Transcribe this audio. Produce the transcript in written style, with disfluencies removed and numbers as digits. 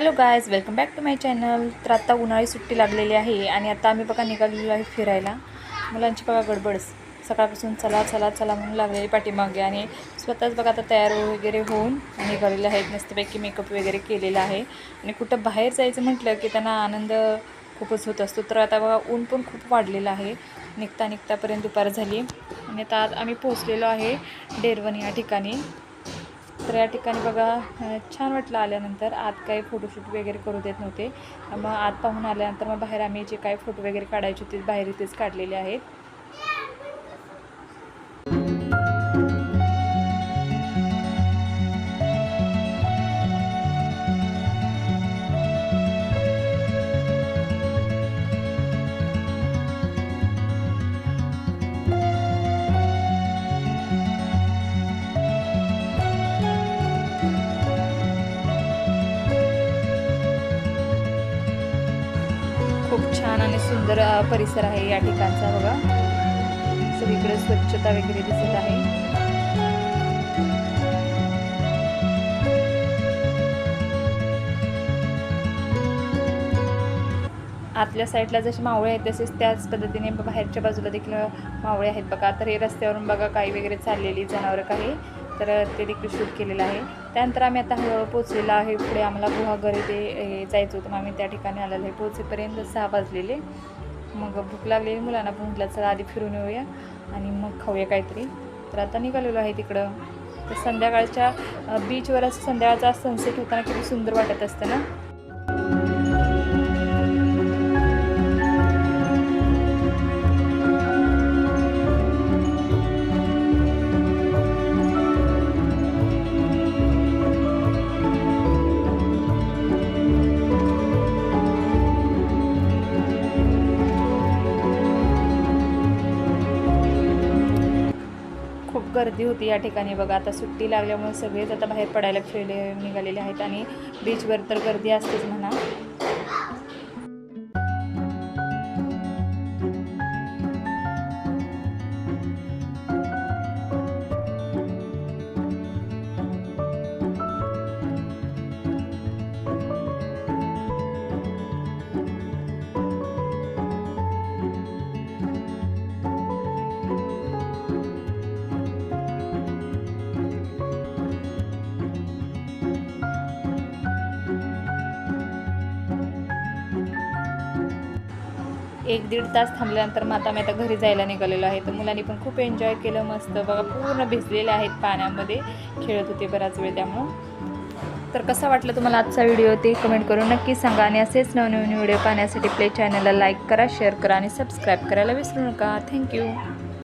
Hello guys, welcome back to my channel. तर आता उन्हाळी सुट्टी लागलेली आहे आणि आता आम्ही बघा निघालेलो आहे फिरायला। मुलांची बघा गडबड सकाळपासून चला चला चला म्हणून लागलेली पाठीमागे आणि स्वतःच बघा आता तयार वगैरे होऊन निघालेले आहेत। मस्तपैकी मेकअप वगैरे केलेला आहे आणि कुठं बाहेर जायचं म्हटलं की त्यांना आनंद खूपच होत असतो। तर आता बघा ऊन पण खूप वाढलेलं आहे, निघतापर्यंत दुपार झाली आणि आता आम्ही पोहोचलेलो आहे डेरवन या ठिकाणी। तर या ठिकाणी बघा छान वाटलं आल्यानंतर। आत काही फोटोशूट वगैरे करू देत नव्हते, मग आत पाहून आल्यानंतर मग बाहेर आम्ही जे काही फोटो वगैरे काढायचे होते बाहेर इथेच काढलेले आहेत। खूप छान आणि सुंदर परिसर आहे या ठिकाणचा। बघा सगळीकडे स्वच्छता वगैरे दिसत आहे। आतल्या साईडला जसे मावळे आहेत तसेच त्याच पद्धतीने बाहेरच्या बाजूला देखील मावळे आहेत बघा। तर हे रस्त्यावरून बघा काही वगैरे चाललेली जनावरं काही, तर ते देखील शूट केलेलं आहे। त्यानंतर आम्ही आता हळूहळू पोचलेलो आहे। पुढे आम्हाला गुहागरी ते जायचं होतं, मग आम्ही त्या ठिकाणी आलेलो आहे। पोचेपर्यंत 6 वाजलेले। मग भूक लागलेली मुलांना, पण म्हटलं चला आधी फिरून येऊया आणि मग खाऊया काहीतरी। तर आता निघालेलो आहे तिकडं। तर संध्याकाळच्या बीचवर असं संध्याकाळचा सनसेट होताना किती सुंदर वाटत असतं ना। खूप गर्दी होती या ठिकाणी बघा। आता सुट्टी लागल्यामुळे सगळेच आता बाहेर पडायला निघालेले आहेत आणि बीचवर तर गर्दी असतेच म्हणा। एक दीड तास थांबल्यानंतर मग आता घरी जायला निघालेलो आहे। तर मुलांनी पण खूप एन्जॉय केलं, मस्त बघा पूर्ण भिजलेले आहेत, पाण्यामध्ये खेळत होते बराच वेळ त्यामुळं। तर कसा वाटलं तुम्हाला आजचा व्हिडिओ ते कमेंट करून नक्की सांगा आणि असेच नवनवीन व्हिडिओ पाहण्यासाठी प्ले चॅनलला लाईक करा, शेअर करा आणि सबस्क्राईब करायला विसरू नका। थँक्यू।